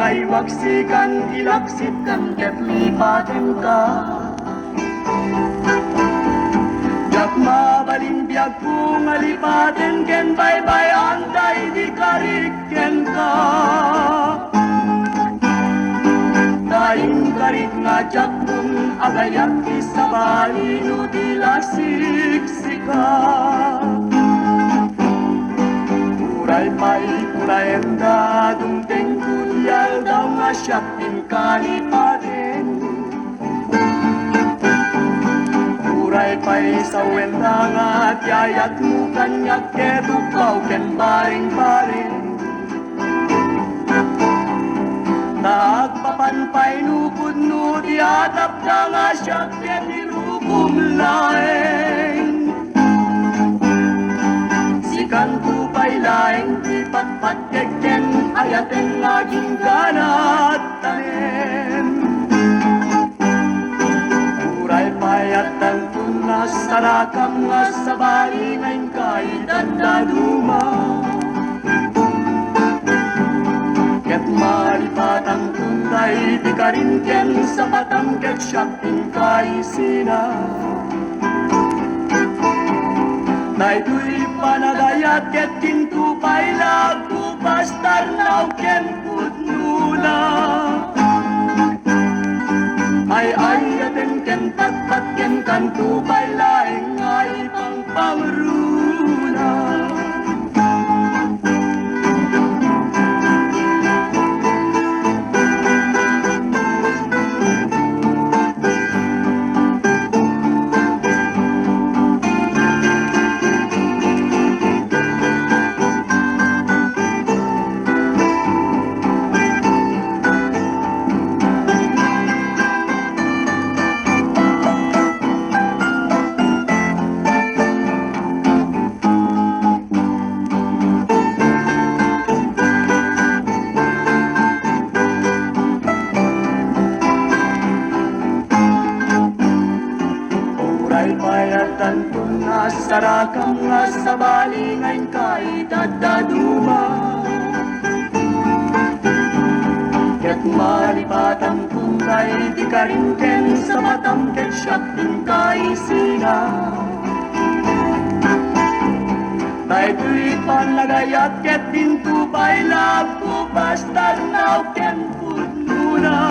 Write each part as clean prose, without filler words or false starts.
ay waksikan, ilaksitkan, ket lipaten ka. Jak mabalimbiyag kung alipaten ken baybay anday di karikken ka. Daing karik nga jak kung agayak isabali no dilasiksika. Uray pa'y kuraenda dumteng kudyal daw nga siyak pinkalipaten. Uray pa'y sa wenda nga tiyayat mo kanyak ketukaw ken baring-baring. Nagpapanpay nupod no tiyatap ka nga siyak ken nilukom laeng. Sikan tupay laeng di patpatkeken ayaten laging ganat tanem. Uray payat ang tunas sarakam nga sabali ngayon kay dadaduma. Ket malipatang tunay di karinken sa patang ket siyak pinkaisina. Daytoy panagayat ket tintupay lagu pastar naw ken putnuna. Ay ayaten ken patpat ken kantupay laeng ay pangpangruna. Payatan tunas sarakam nga sabali ngayon kay dadaduma. Ket malipatang tunay di karinken sa matang ket siyak pinkaisina. Daytoy panagayat ket tintupay lagu bastar naw ken putnuna.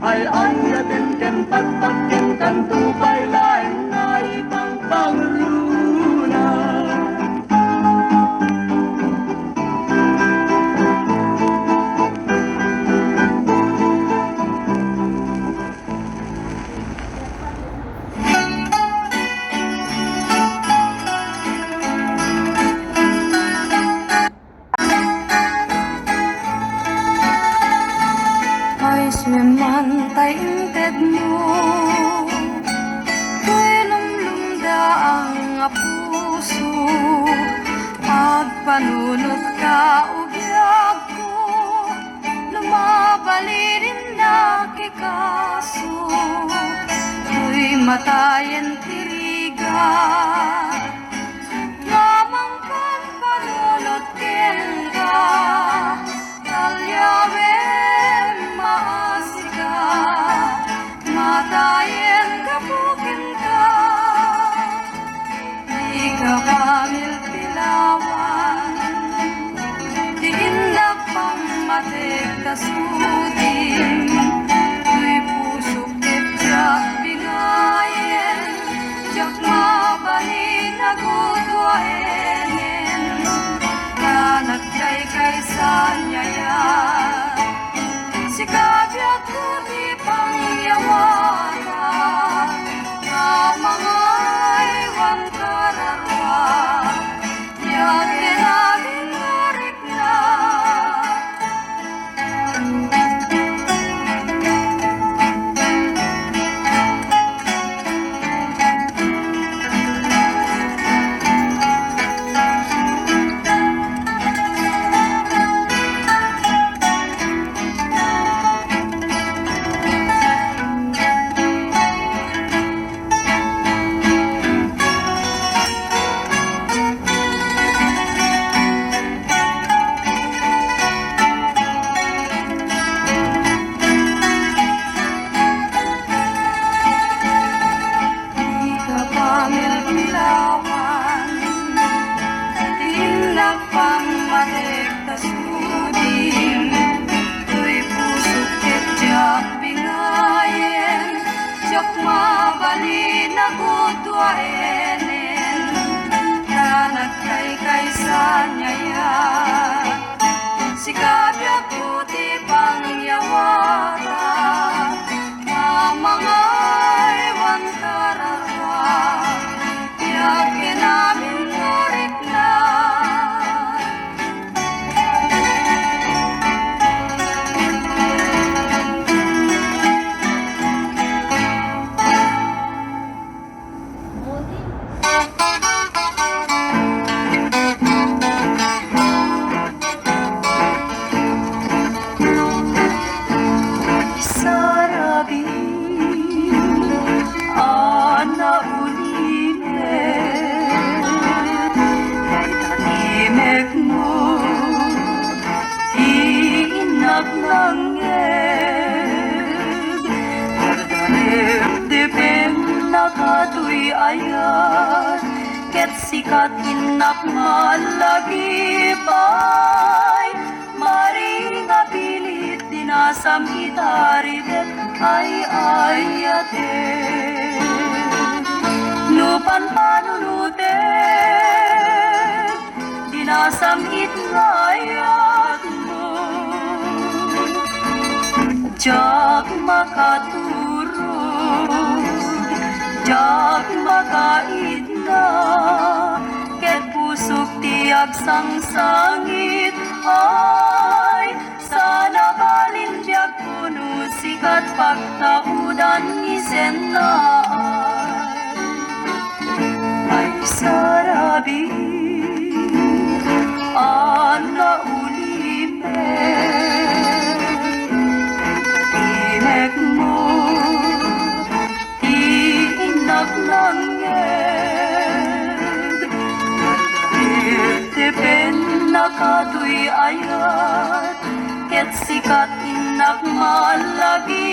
Ay ayaten ken patpat ken kantupay laeng ay pangpangruna. Memantay inted mo Ko'y lumlumda ang puso Agpanunot ka ugyag ko Lumabalinin na kikaso Ko'y matayen tiriga Namang kan panunot ken ka Talyawen maasika Matayen kapukin ka Di ka pamil pilawan Di indak pang matik tasudin Tuy pusok ketyak bingayen Jak mabalin nagudwaenen Kanak kay sanyaya Sikapya ko di pangyawara Na mga iwan kararwa Yakin natin narik na tuaenen Tanak kay sanyaya Sikabyak puti pangyawara Mga iwan kararwa Yakin namin ngurik na Sarabi ana unime Tanimek mo Iinak langit Dardanip dipin nakatuy ayat Ket sikat inak malagipay Maring apilit dinasam itaridet ay ayate Nupan panunutet dinasam itngayat mo Jak makaturog Jak makaidna Ket pusok tiag sang-sangit ay sana balin biag puno sikat pagtaudan ni Zenay ay sarabi ana ulime imek mo iinak langit Dipin nakatuy ayat Ket sikat inak malagipay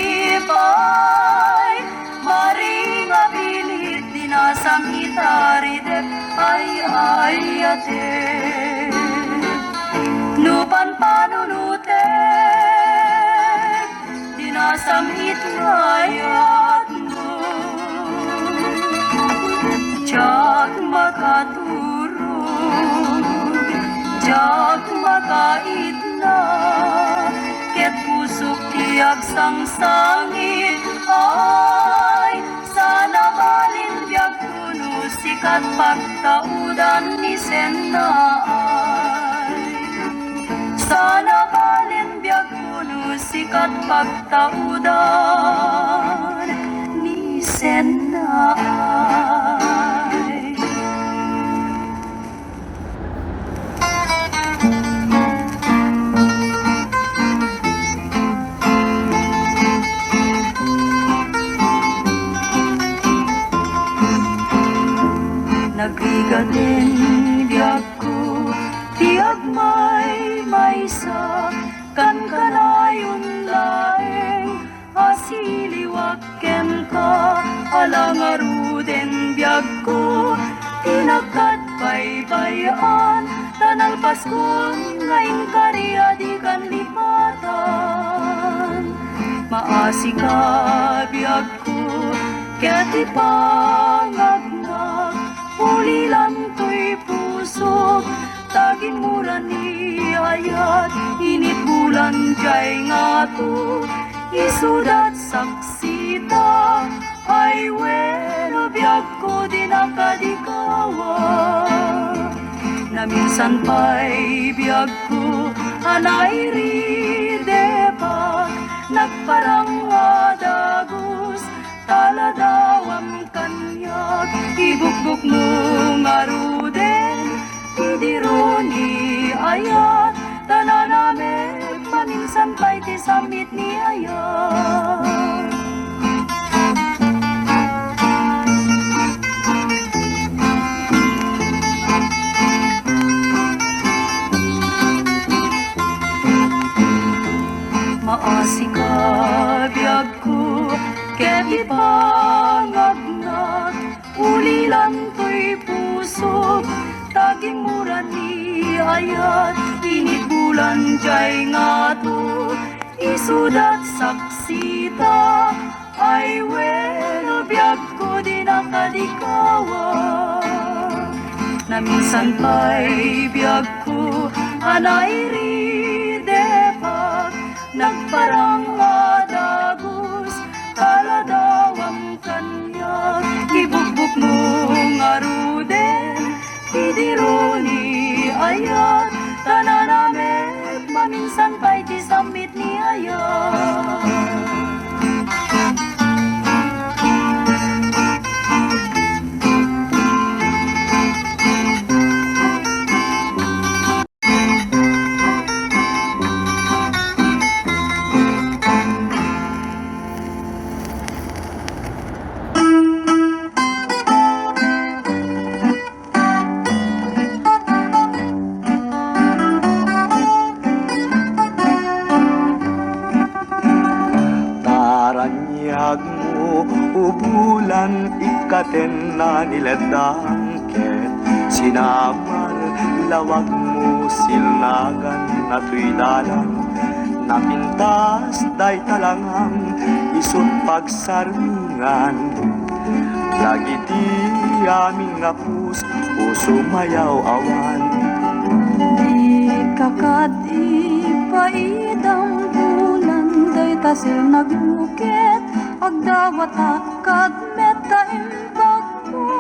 Maring apilit dinasam itaridet ay ayate Nupan panunutet dinasam itngayat mo Jak makaturog Jak makaidna Ket pusok tiag sang-sangit ay sana balin biag puno sikat pagtaudan ni Zenay sana balin biag puno sikat pagtaudan ni Zenay Nagigatin biag ko tiag may maysa kan kanayon laeng asiliwak ken ka alang aruden biag ko tinakat baybayan tanal paskon ngayon kariya di kan lipatan maasi ka biag ko kaya ti pangagnak ulilan to'y pusok taging mura ni ayat init bulan jay nga to isudat saksita ay weno biag ko di nakadikawa na minsan pa'y biag ko anay ridepa nagparang adagos taladawam kanyak ibukbuk mo ngaruden idironi ayat tananame paminsan pa'y ti samit ni ayat maasi ka biag ko ket ipangagnak ulilan to'y pusok taging mura ni ayat init bulan jay nga to isudat saksita ay weno biag ko di nakadikaw na minsan pa'y biyag ko anay ridepak nagparang adagos kaladawang kanya ibugbog mo nga ruden idiro ni ayat tananamet maminsan pa'y di samit ni ayat. Taranyag mo ubulan ikaten na niladangket sinamar lawag mo silnagan na tuy dalang napintas day talangang isut pagsarmingan lagi di aming nga puso mayaw awan Di kakadi paidang bulan day tasil nagbukit agdawat akad meta imbag mo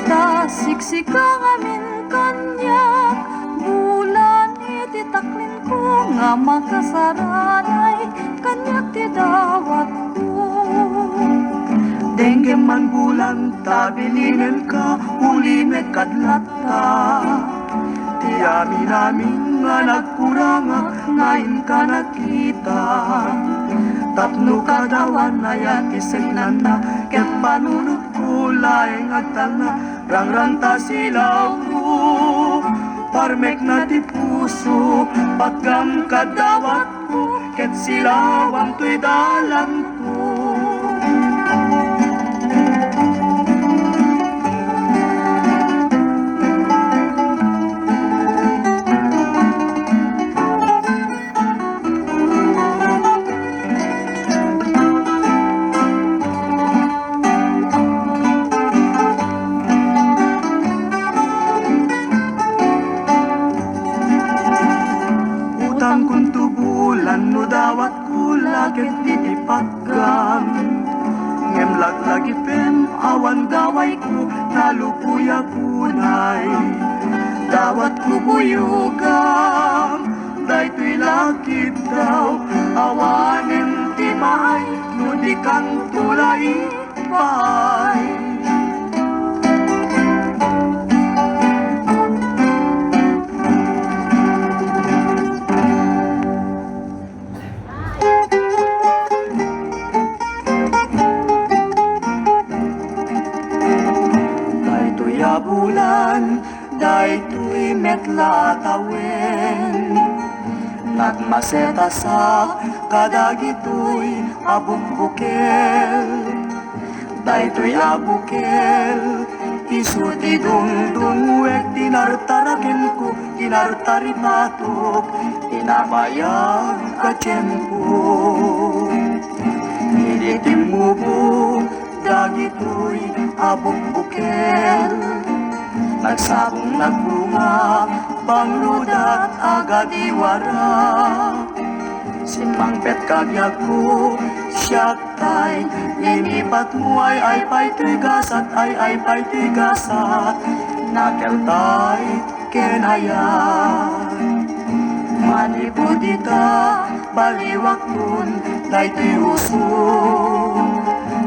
tasiksika amin kanyak bulan ititaklin ko nga makasaranay kanyak ti dawat ko Dengge man bulan tabilinen ka uli met kadlata Ti amin amin nga nagkurangak ngayon ka nakita Tapno kadawan na yan isagnan na ket panunod ko laeng agtal na rangrang ta silaw ko Parmek na di puso pagkam kadawat ko ket silawang tuy dalan ko Utang kung tubulan mo dawat ko lagit titipagam Ngem laglagi pen awan gaway ko nalupuya kunay Dawat ko buyugam day tuy lakit daw awanen timay nudi kang tulay pay bulan daytoy metla tawen nagmaseta sa kadagitoy abukbukel daytoy abukel isuti dungdungwek tinartaraken ko tinartaripatok tinabayag ka tiyempo nilitimubog dagitoy abukbukel nagsabong nagbunga bangludat agad iwara simang pet kagyag ko siyak tay linipat mo ay pa'y tigasat ay pa'y tigasat nakeltay kenayat manipudita baliwak nun daytoy usun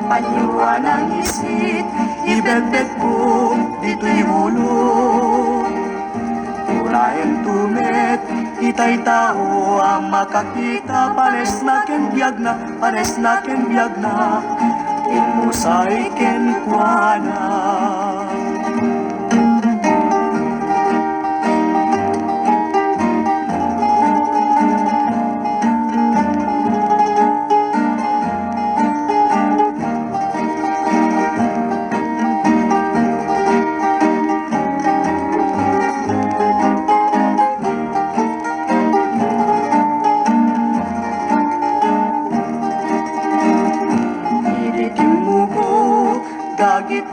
panyuan ang isit ibebek ko dito'y ulo Tulayan tumet itay tao ang makakita pares na ken biyag na inmusay ken kuana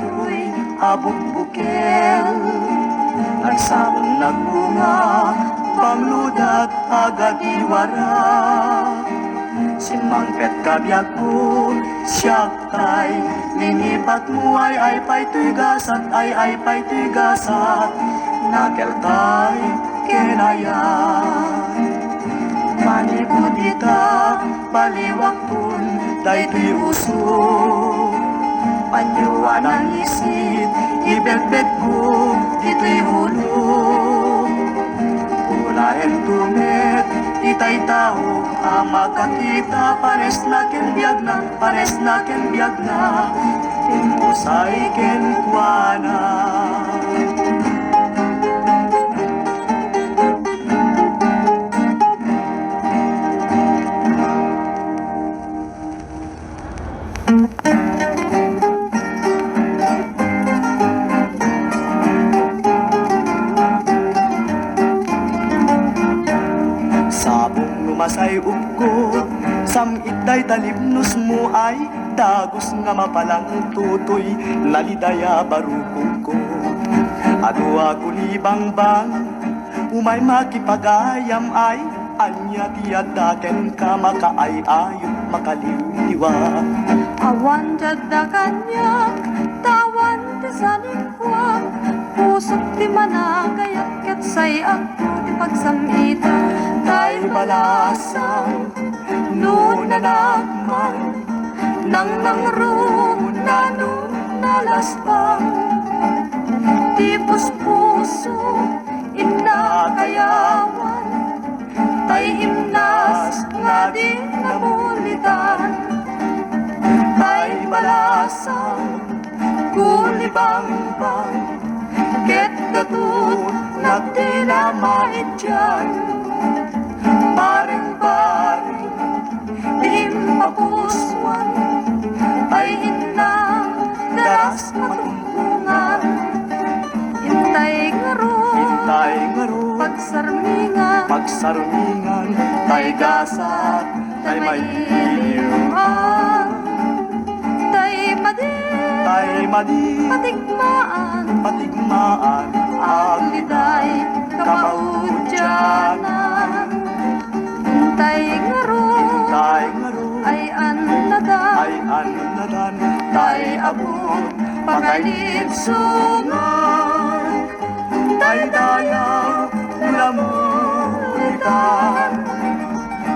dito'y abong bukel. Nagsabong nagbunga, pangludat agad iwara. Si Mangpet kabiyak ko, siyak tay, linipat mo ay pa'y tugasat, ay pa'y tugasat, nakeltay kenayan. Manibudita, baliwag pun, daytoy uso. Panyuan ang isit, ibelbet ko, dito'y ulo. Ulahin tumet, itay tao, makakita, pares na kenbiyag na, pares na kenbiyag na, impusay kenkwana. Masay ko, samit day talibnos mo ay dagos nga mapalang tutoy, nalidaya barukong ko. Adwa ko libang-bang, umay makipagayam ay, anya tiyadaken ka makaay-ayo, makaliw-liwa. Awan jadda kanyak, tawan ti sanikwak, pusot ti managayat ket say ako ti pagsamita. Tay balasang, noon na nagman, nang nangrun na nung nalaspang. Tipos puso, inakayawan, tay himnas nga di namulitan. Tay balasang, kulibang-bang, ket gatut na tinamait dyan. Baring-baring, di mapuswan, tay inang daras matumpungan. Intay ngaro, pagsarmingan, tay gasat, tay may iliwan. Tay madi, patigmaan, agliday, kamaudyanan. Tay ngaro, ay annadan, tay abot, pakalipsungan, tay dayaw, lamulitan,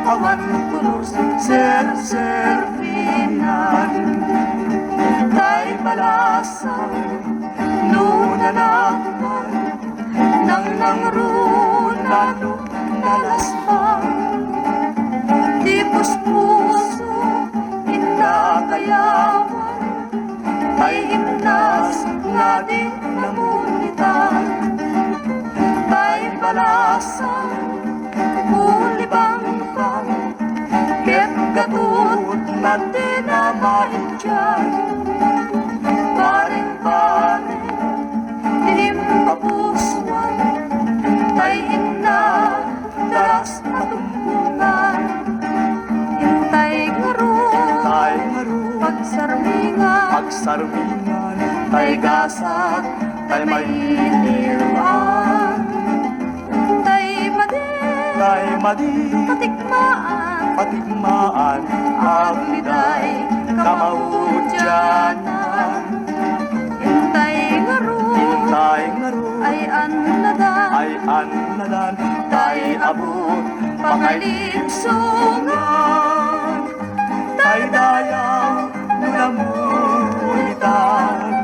awan pulos, serservinan, tay balasang, nunanakman, nang nangrunano, nalaspang. Tipos puso, inakayawan, tay himnas nga di namulitan. Tay balasang, kulibang-bang, ket gatut na dinamain dyan. Baring-baring, di mapuswan, tay ina, daras matumpungan. Intay ngaro, pagsarmingan, tay gasat, tay may iliwan. tay madi, patigmaan, agliday, kamaudyanan. Intay ngaro, ay annadan, tay abot, pakalipsungan, tay dayaw, nulamulitan,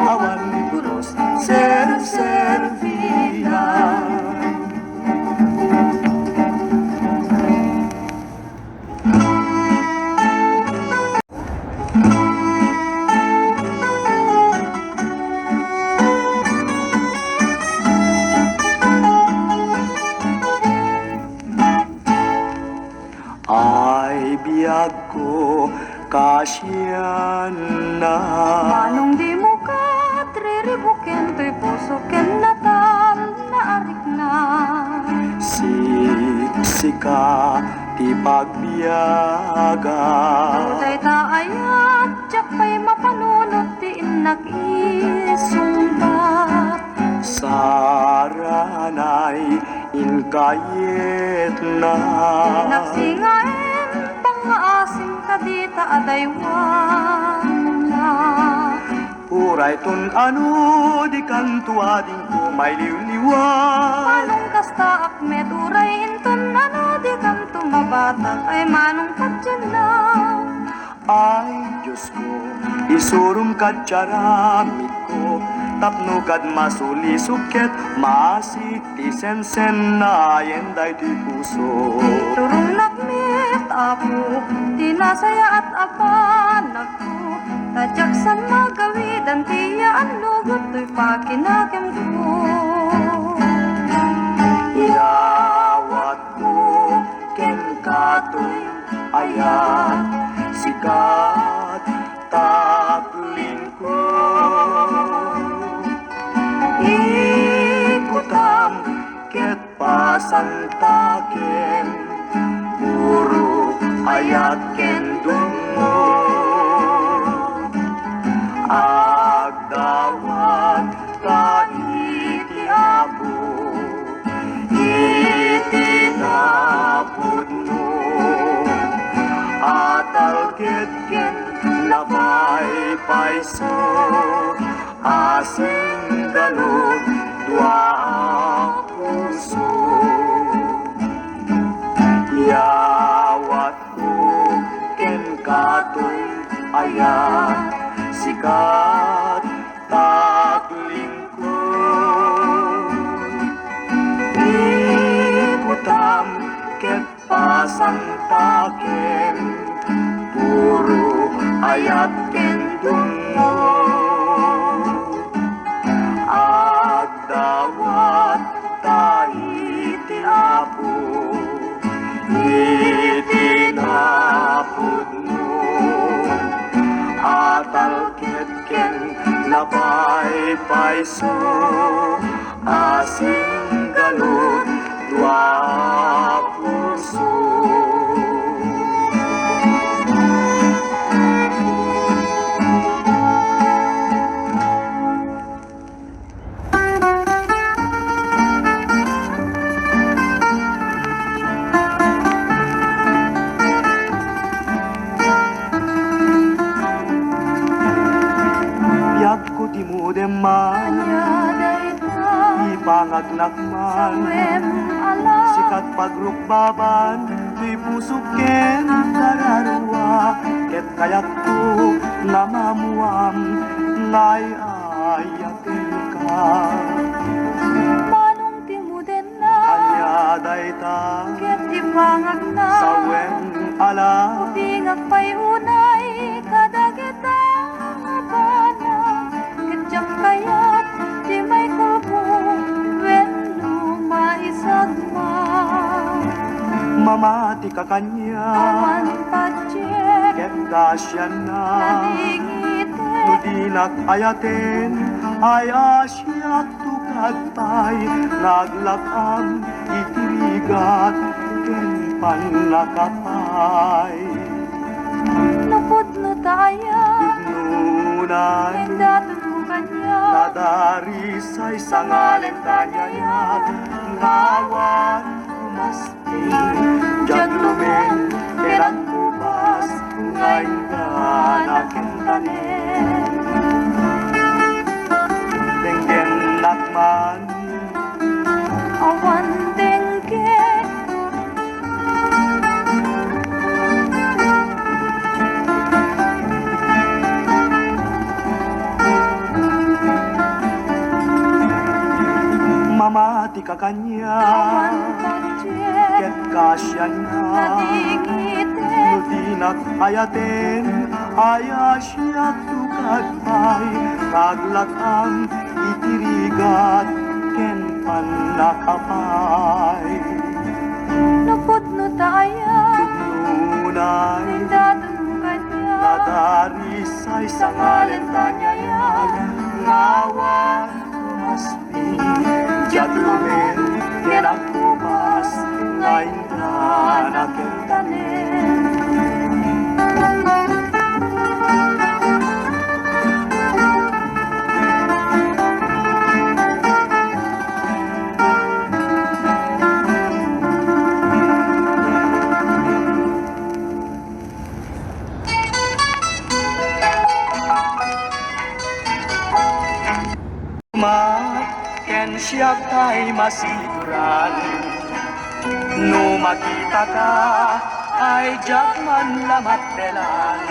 awan pulos, serservinan. Ay biyag ko kasyan na. manong di mo ka, triribuken to'y puso ken natal na arik na. Siksika ti pagbiyaga. Uday taayat, tiyak pa'y mapanunot ti inak kayet na. Nagsingain, pang-aasim kadita adaywan na. Uray tun ano, di kantua din ko may liwliwan. Manong kasta akmet, uray inton ano, di kan tumabatak, ay manong kadyan na. Ay, Diyos ko, isurum kad charamit ko, tapno kad masuli suket, masik ti sen na yenday ti puso. Turong nagmit ako, tinasaya at apanag ko, tadyak san magawidan tiya ang lugot to'y pakinakim ko. Yawat ko, ken katoy, ayat, sikat, takling ko. Ikutam, ket pasantaken, puro ayat ken dungo. Agdawat ka iti apo, itinapod mo. Atalket ken napay-payso, asing galod dua puso. Yawat ko ken katoy ayat, sikat takling ko. Ikutam ket pasantaken, puro ayat ken dungo. Agdawat ta iti apo, itinapod mo. Atalket ken napay-payso, asing galod dua puso. Man, ipangagnakman, sikat pagrukbaban, di pusuken kararua, ket kayak ko namamuam, ngay ayatin ka. Manong timuden na, anyaday ta, ket ipangagna, sawen ala, tingag pa'y unay, kadagita abana. Diyak kayat di may kulpo, when lumaisagma. mamati ka kanya, Awan padjek, ket kasyan na, nadingite, nudinak ayaten, ay asyak tukad pa'y, naglakam itirigat, ken panakapay. Napod no tayo, Nunay, endatod mo kanya, nadarisay sa ngalen tanyayat, ngawan umasti, diyan lumen, kerang kubas, ngayon ka nakentanen. Denggen lakman, awan dengke, mamati ka kanya, awan padjek, ket kasyan na, nadingite, nudinak ayaten, ayasyak tukad pa'y, naglakam itirigat, ken panakapay. napod no tayo, Nunay, endatod mo kanya, nadarisay sa ngalen tanyayat, ngawan umaspi, diyan lumen, kerang kubas, ngayon ka nakentanen. Ken siya kay masiguran. No makita ka ay jakman lamat telan.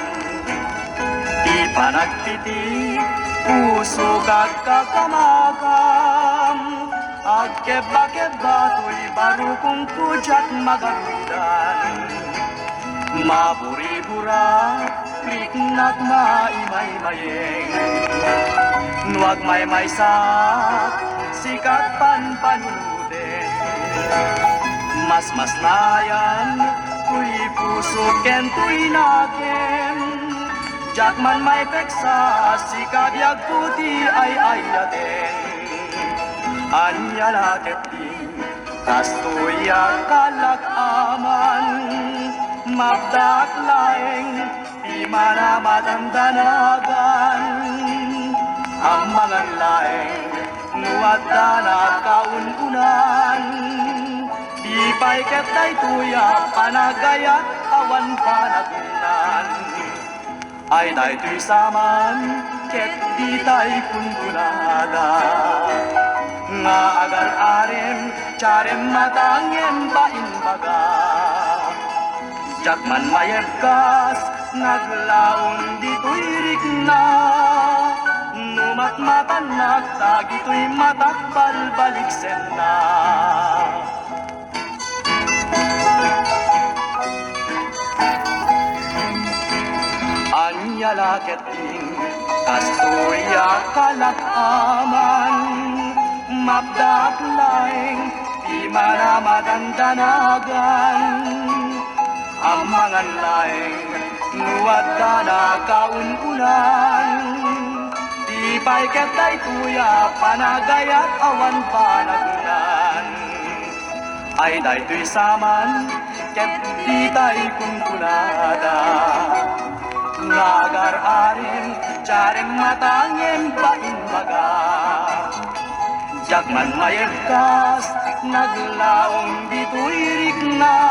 Di pa nagtiti puso kagkakamakam. Agkeba-keba to'y baro kong pujat magarudan. Maburi-bura, riknak maimay-mayeng. Nuwag may sak, sikat panpanuluden. Mas nayan, kuy puso ken tuy naken. Jakman may peksa, sikabyag puti ay ayaten. Anya laketi, kastuya kalak aman. Mabdak laeng, di mana matandanagan. Amangan laeng, nuwadda na kaununan. Di pa'y ketay tuya, panagayat awan panagunan. Ay daytoy saman, ket di tay kunkunada. Nga agar-arem, charem matangem paimbaga. Jakman mayebkas, naglaon dito'y rikna. Numat matanak, dagito'y matakbal baliksen na. Anya laketing, kastoya kalakaman. Mabdak laeng, di mana madandanagan. Amangan laeng, nuwadda na kaununan. Di pa'y ketay tuya, panagayat awan panagunan. Ay daytoy saman, ket di tay kunkunada. Nagar-arim, charem matangem paimbaga. Jakman mayebkas, naglaong dito'y rikna.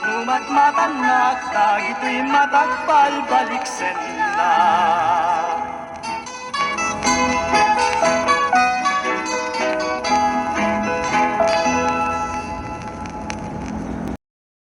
Numat matanak, dagito'y matakbal baliksen na.